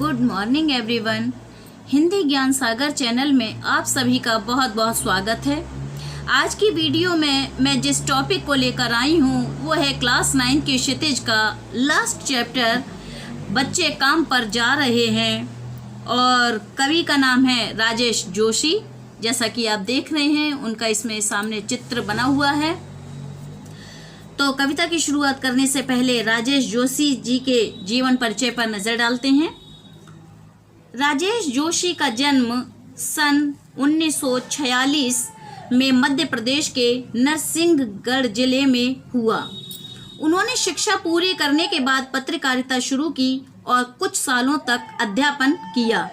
Good morning everyone. Hindi ज्ञान सागर channel में आप सभी का बहुत बहुत स्वागत है। आज की वीडियो में मैं जिस टॉपिक को लेकर आई हूँ वो है क्लास 9 के क्षितिज का लास्ट चैप्टर, बच्चे काम पर जा रहे हैं, और कवि का नाम है राजेश जोशी। जैसा कि आप देख रहे हैं उनका इसमें सामने चित्र बना हुआ है। तो कविता की शुरुआत करने से पहले राजेश जोशी जी के जीवन परिचय पर नज़र डालते हैं। राजेश जोशी का जन्म सन 1946 में मध्य प्रदेश के नरसिंहगढ़ जिले में हुआ। उन्होंने शिक्षा पूरी करने के बाद पत्रकारिता शुरू की और कुछ सालों तक अध्यापन किया।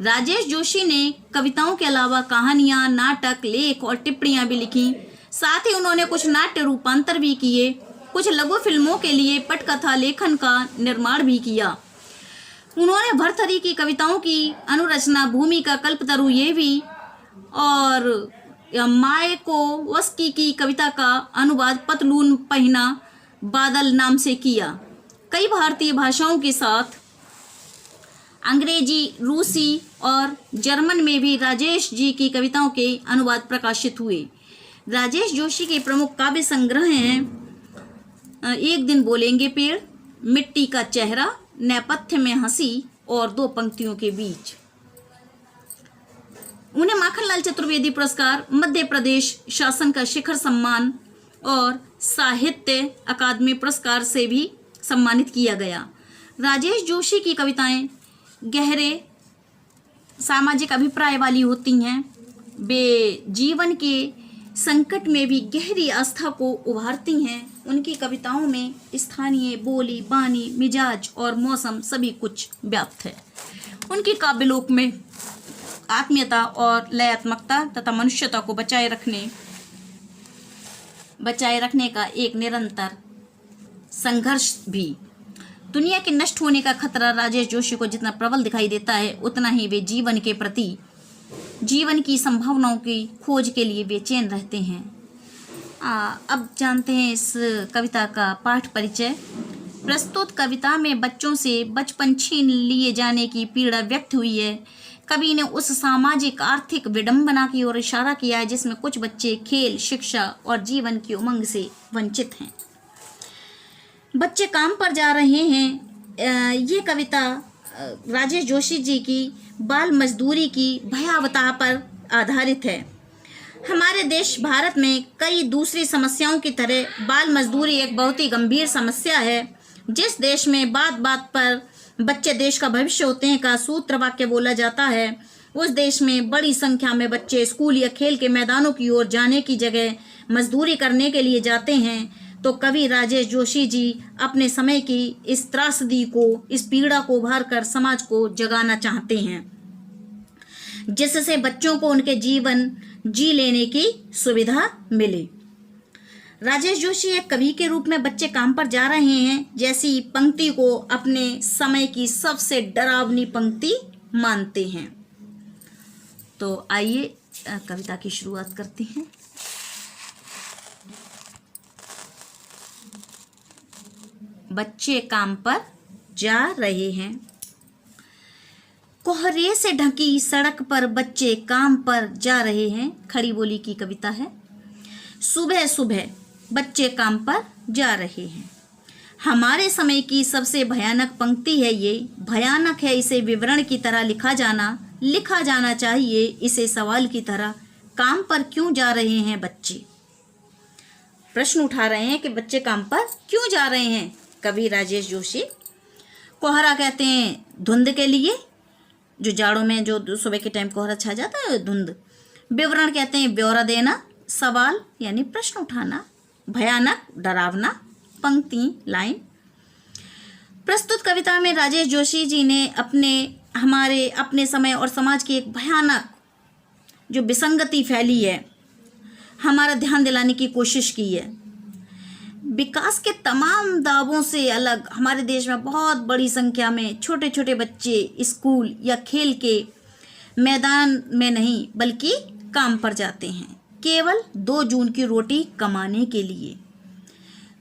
राजेश जोशी ने कविताओं के अलावा कहानियां, नाटक, लेख और टिप्पणियां भी लिखी। साथ ही उन्होंने कुछ नाट्य रूपांतर भी किए। कुछ लघु फिल्मों के लिए पटकथा लेखन का निर्माण भी किया। उन्होंने भरथरी की कविताओं की अनुरचना भूमिका, कल्पतरु ये भी और मायाकोव्स्की की कविता का अनुवाद पतलून पहिना बादल नाम से किया। कई भारतीय भाषाओं के साथ अंग्रेजी, रूसी और जर्मन में भी राजेश जी की कविताओं के अनुवाद प्रकाशित हुए। राजेश जोशी के प्रमुख काव्य संग्रह हैं एक दिन बोलेंगे पेड़, मिट्टी का चेहरा, नेपथ्य में हंसी और दो पंक्तियों के बीच। उन्हें माखनलाल चतुर्वेदी पुरस्कार, मध्य प्रदेश शासन का शिखर सम्मान और साहित्य अकादमी पुरस्कार से भी सम्मानित किया गया। राजेश जोशी की कविताएं गहरे सामाजिक अभिप्राय वाली होती हैं। वे जीवन के संकट में भी गहरी आस्था को उभारती हैं। उनकी कविताओं में स्थानीय बोली, बानी, मिजाज और मौसम सभी कुछ व्याप्त है। उनकी काव्यलोक में आत्मीयता और लयात्मकता तथा मनुष्यता को बचाए रखने का एक निरंतर संघर्ष भी। दुनिया के नष्ट होने का खतरा राजेश जोशी को जितना प्रबल दिखाई देता है, उतना ही वे जीवन के प्रति, जीवन की संभावनाओं की खोज के लिए बेचैन रहते हैं। अब जानते हैं इस कविता का पाठ परिचय। प्रस्तुत कविता में बच्चों से बचपन छीन लिए जाने की पीड़ा व्यक्त हुई है। कवि ने उस सामाजिक आर्थिक विडंबना की ओर इशारा किया है जिसमें कुछ बच्चे खेल, शिक्षा और जीवन की उमंग से वंचित हैं। बच्चे काम पर जा रहे हैं। ये कविता राजेश जोशी जी की बाल मजदूरी की भयावता पर आधारित है। हमारे देश भारत में कई दूसरी समस्याओं की तरह बाल मजदूरी एक बहुत ही गंभीर समस्या है। जिस देश में बात बात पर बच्चे देश का भविष्य होते हैं का सूत्र वाक्य बोला जाता है, उस देश में बड़ी संख्या में बच्चे स्कूल या खेल के मैदानों की ओर जाने की जगह मजदूरी करने के लिए जाते हैं। तो कवि राजेश जोशी जी अपने समय की इस त्रासदी को, इस पीड़ा को उभार कर समाज को जगाना चाहते हैं, जिससे बच्चों को उनके जीवन जी लेने की सुविधा मिले। राजेश जोशी एक कवि के रूप में बच्चे काम पर जा रहे हैं जैसी पंक्ति को अपने समय की सबसे डरावनी पंक्ति मानते हैं। तो आइए कविता की शुरुआत करते हैं। बच्चे काम पर जा रहे हैं। कोहरे से ढकी सड़क पर बच्चे काम पर जा रहे हैं, खड़ी बोली की कविता है। सुबह सुबह बच्चे काम पर जा रहे हैं। हमारे समय की सबसे भयानक पंक्ति है ये। भयानक है इसे विवरण की तरह लिखा जाना चाहिए इसे सवाल की तरह। काम पर क्यों जा रहे हैं बच्चे? प्रश्न उठा रहे हैं कि बच्चे काम पर क्यों जा रहे हैं कवि राजेश जोशी। कोहरा कहते हैं धुंध के लिए, जो जाड़ों में जो सुबह के टाइम कोहरा छा जाता है, धुंध। विवरण कहते हैं ब्यौरा देना, सवाल यानी प्रश्न उठाना, भयानक डरावना, पंक्ति लाइन। प्रस्तुत कविता में राजेश जोशी जी ने अपने समय और समाज की एक भयानक जो विसंगति फैली है, हमारा ध्यान दिलाने की कोशिश की है। विकास के तमाम दावों से अलग हमारे देश में बहुत बड़ी संख्या में छोटे छोटे बच्चे स्कूल या खेल के मैदान में नहीं बल्कि काम पर जाते हैं, केवल 2 जून की रोटी कमाने के लिए।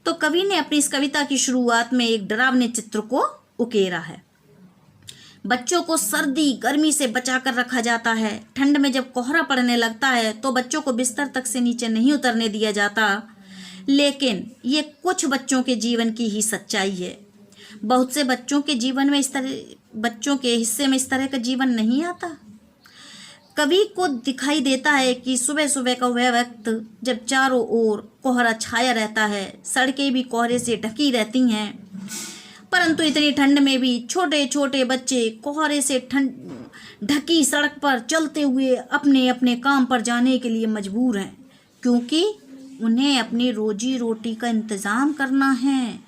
तो कवि ने अपनी इस कविता की शुरुआत में एक डरावने चित्र को उकेरा है। बच्चों को सर्दी गर्मी से बचा कर रखा जाता है। ठंड में जब कोहरा पड़ने लगता है तो बच्चों को बिस्तर तक से नीचे नहीं उतरने दिया जाता। लेकिन ये कुछ बच्चों के जीवन की ही सच्चाई है। बहुत से बच्चों के जीवन में बच्चों के हिस्से में इस तरह का जीवन नहीं आता। कवि को दिखाई देता है कि सुबह सुबह का वह वक्त जब चारों ओर कोहरा छाया रहता है, सड़कें भी कोहरे से ढकी रहती हैं, परंतु इतनी ठंड में भी छोटे छोटे बच्चे कोहरे से ढकी सड़क पर चलते हुए अपने अपने काम पर जाने के लिए मजबूर हैं, क्योंकि उन्हें अपनी रोजी रोटी का इंतज़ाम करना है।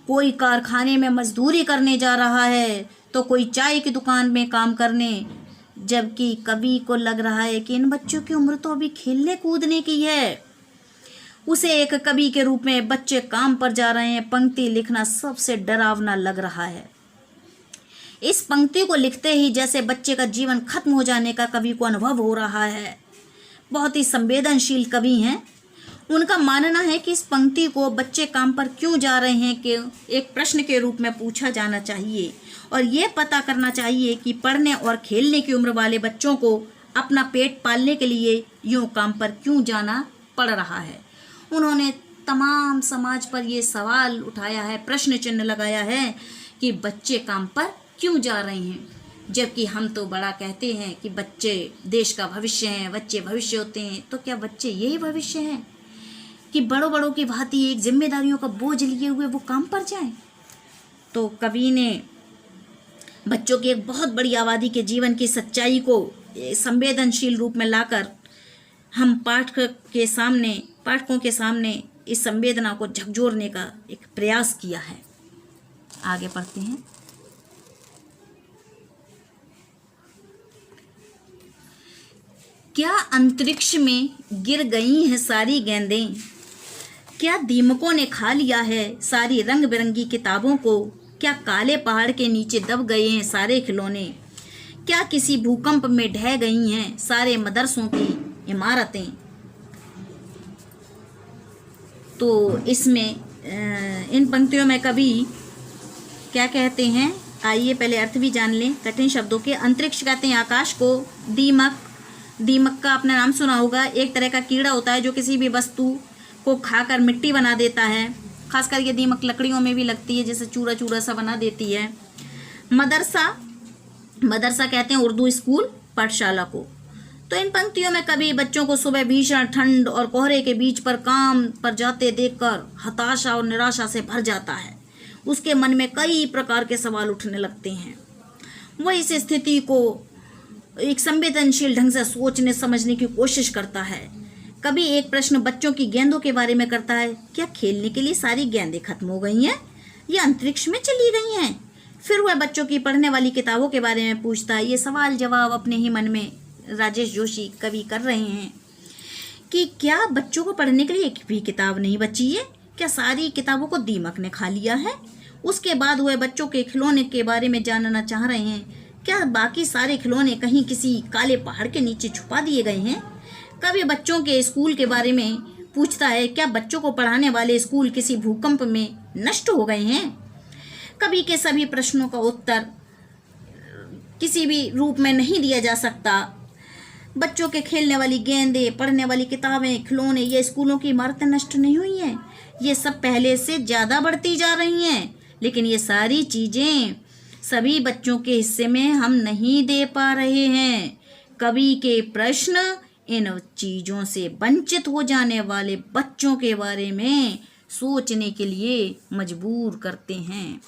कोई कारखाने में मजदूरी करने जा रहा है तो कोई चाय की दुकान में काम करने, जबकि कवि को लग रहा है कि इन बच्चों की उम्र तो अभी खेलने कूदने की है। उसे एक कवि के रूप में बच्चे काम पर जा रहे हैं पंक्ति लिखना सबसे डरावना लग रहा है। इस पंक्ति को लिखते ही जैसे बच्चे का जीवन खत्म हो जाने का कवि को अनुभव हो रहा है। बहुत ही संवेदनशील कवि हैं। उनका मानना है कि इस पंक्ति को बच्चे काम पर क्यों जा रहे हैं कि एक प्रश्न के रूप में पूछा जाना चाहिए और ये पता करना चाहिए कि पढ़ने और खेलने की उम्र वाले बच्चों को अपना पेट पालने के लिए यूं काम पर क्यों जाना पड़ रहा है। उन्होंने तमाम समाज पर ये सवाल उठाया है, प्रश्न चिन्ह लगाया है कि बच्चे काम पर क्यों जा रहे हैं, जबकि हम तो बड़ा कहते हैं कि बच्चे देश का भविष्य हैं, बच्चे भविष्य होते हैं। तो क्या बच्चे यही भविष्य हैं कि बड़ों की भांति एक जिम्मेदारियों का बोझ लिए हुए वो काम पर जाएं? तो कवि ने बच्चों की एक बहुत बड़ी आबादी के जीवन की सच्चाई को संवेदनशील रूप में लाकर हम पाठकों के सामने इस संवेदना को झकझोरने का एक प्रयास किया है। आगे पढ़ते हैं। क्या अंतरिक्ष में गिर गई हैं सारी गेंदें, क्या दीमकों ने खा लिया है सारी रंग बिरंगी किताबों को, क्या काले पहाड़ के नीचे दब गए हैं सारे खिलौने, क्या किसी भूकंप में ढह गई हैं सारे मदरसों की इमारतें। तो इसमें इन पंक्तियों में कवि क्या कहते हैं, आइए पहले अर्थ भी जान लें कठिन शब्दों के। अंतरिक्ष कहते हैं आकाश को। दीमक का आपने नाम सुना होगा, एक तरह का कीड़ा होता है जो किसी भी वस्तु को खाकर मिट्टी बना देता है। खासकर ये दीमक लकड़ियों में भी लगती है, जैसे चूरा चूरा सा बना देती है। मदरसा कहते हैं उर्दू स्कूल पाठशाला को। तो इन पंक्तियों में कभी बच्चों को सुबह भीषण ठंड और कोहरे के बीच पर काम पर जाते देखकर हताशा और निराशा से भर जाता है। उसके मन में कई प्रकार के सवाल उठने लगते हैं। वह इस स्थिति को एक संवेदनशील ढंग से सोचने समझने की कोशिश करता है। कभी एक प्रश्न बच्चों की गेंदों के बारे में करता है, क्या खेलने के लिए सारी गेंदें खत्म हो गई हैं या अंतरिक्ष में चली गई हैं। फिर वह बच्चों की पढ़ने वाली किताबों के बारे में पूछता है। ये सवाल जवाब अपने ही मन में राजेश जोशी कवि कर रहे हैं कि क्या बच्चों को पढ़ने के लिए एक भी किताब नहीं बची है, क्या सारी किताबों को दीमक ने खा लिया है। उसके बाद वह बच्चों के खिलौने के बारे में जानना चाह रहे हैं, क्या बाकी सारे खिलौने कहीं किसी काले पहाड़ के नीचे छुपा दिए गए हैं। कभी बच्चों के स्कूल के बारे में पूछता है, क्या बच्चों को पढ़ाने वाले स्कूल किसी भूकंप में नष्ट हो गए हैं। कवि के सभी प्रश्नों का उत्तर किसी भी रूप में नहीं दिया जा सकता। बच्चों के खेलने वाली गेंदें, पढ़ने वाली किताबें, खिलौने, ये स्कूलों की इमारतें नष्ट नहीं हुई हैं, ये सब पहले से ज़्यादा बढ़ती जा रही हैं। लेकिन ये सारी चीज़ें सभी बच्चों के हिस्से में हम नहीं दे पा रहे हैं। कवि के प्रश्न इन चीज़ों से वंचित हो जाने वाले बच्चों के बारे में सोचने के लिए मजबूर करते हैं।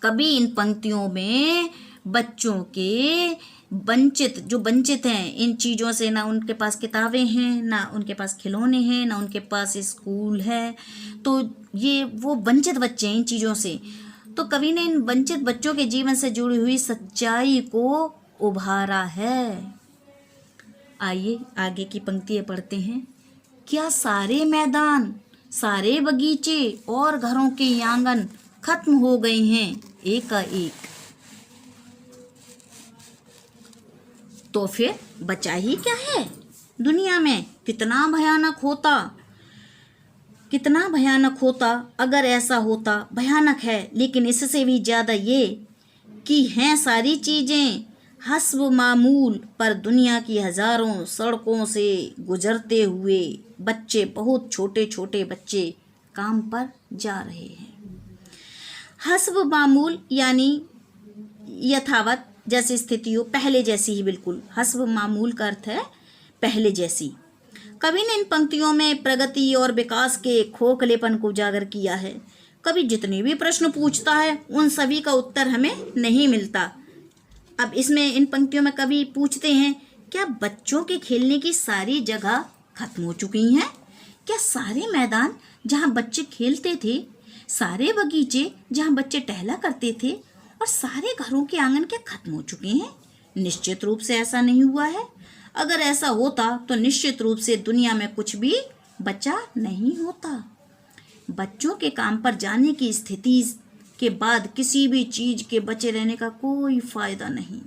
कवि इन पंक्तियों में बच्चों के वंचित हैं इन चीज़ों से, ना उनके पास किताबें हैं, ना उनके पास खिलौने हैं, ना उनके पास स्कूल है। तो ये वो वंचित बच्चे हैं इन चीज़ों से। तो कवि ने इन वंचित बच्चों के जीवन से जुड़ी हुई सच्चाई को उभारा है। आइए आगे की पंक्तियाँ पढ़ते हैं। क्या सारे मैदान, सारे बगीचे और घरों के आंगन खत्म हो गए हैं एकाएक, तो फिर बचा ही क्या है दुनिया में। कितना भयानक होता अगर ऐसा होता। भयानक है, लेकिन इससे भी ज़्यादा ये कि हैं सारी चीज़ें हस्ब मामूल, पर दुनिया की हज़ारों सड़कों से गुजरते हुए बच्चे, बहुत छोटे छोटे बच्चे काम पर जा रहे हैं। हस्ब मामूल यानी यथावत, जैसी स्थिति हो, पहले जैसी ही बिल्कुल। हस्ब मामूल का अर्थ है पहले जैसी। कवि ने इन पंक्तियों में प्रगति और विकास के खोखलेपन को उजागर किया है। कवि जितने भी प्रश्न पूछता है उन सभी का उत्तर हमें नहीं मिलता। अब इसमें इन पंक्तियों में कवि पूछते हैं, क्या बच्चों के खेलने की सारी जगह खत्म हो चुकी हैं? क्या सारे मैदान जहाँ बच्चे खेलते थे, सारे बगीचे जहाँ बच्चे टहला करते थे और सारे घरों के आंगन क्या खत्म हो चुके हैं? निश्चित रूप से ऐसा नहीं हुआ है। अगर ऐसा होता तो निश्चित रूप से दुनिया में कुछ भी बचा नहीं होता। बच्चों के काम पर जाने की स्थिति के बाद किसी भी चीज़ के बचे रहने का कोई फायदा नहीं।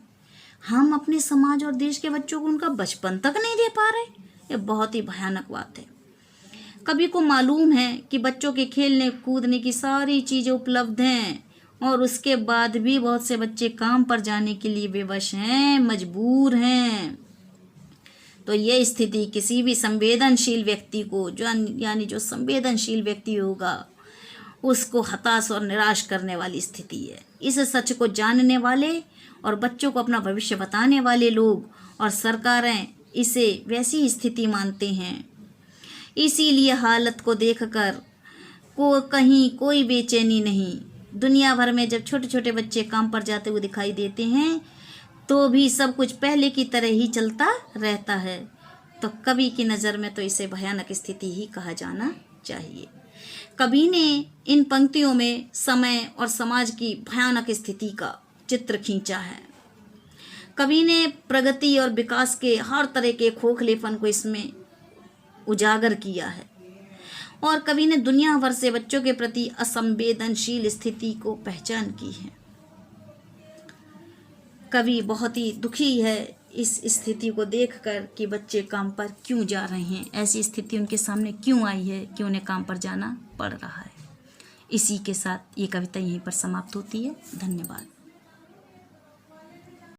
हम अपने समाज और देश के बच्चों को उनका बचपन तक नहीं दे पा रहे। ये बहुत ही भयानक बात है। कवि को मालूम है कि बच्चों के खेलने कूदने की सारी चीज़ें उपलब्ध हैं और उसके बाद भी बहुत से बच्चे काम पर जाने के लिए बेवश हैं, मजबूर हैं। तो ये स्थिति किसी भी संवेदनशील व्यक्ति को, जो संवेदनशील व्यक्ति होगा, उसको हताश और निराश करने वाली स्थिति है। इस सच को जानने वाले और बच्चों को अपना भविष्य बताने वाले लोग और सरकारें इसे वैसी स्थिति मानते हैं। इसीलिए हालत को देखकर कहीं कोई बेचैनी नहीं। दुनिया भर में जब छोटे छोटे बच्चे काम पर जाते हुए दिखाई देते हैं तो भी सब कुछ पहले की तरह ही चलता रहता है। तो कवि की नज़र में तो इसे भयानक स्थिति ही कहा जाना चाहिए। कवि ने इन पंक्तियों में समय और समाज की भयानक स्थिति का चित्र खींचा है। कवि ने प्रगति और विकास के हर तरह के खोखलेपन को इसमें उजागर किया है और कवि ने दुनिया भर से बच्चों के प्रति असंवेदनशील स्थिति को पहचान की है। कवि बहुत ही दुखी है इस स्थिति को देखकर कि बच्चे काम पर क्यों जा रहे हैं, ऐसी स्थिति उनके सामने क्यों आई है कि उन्हें काम पर जाना पड़ रहा है। इसी के साथ ये कविता यहीं पर समाप्त होती है। धन्यवाद।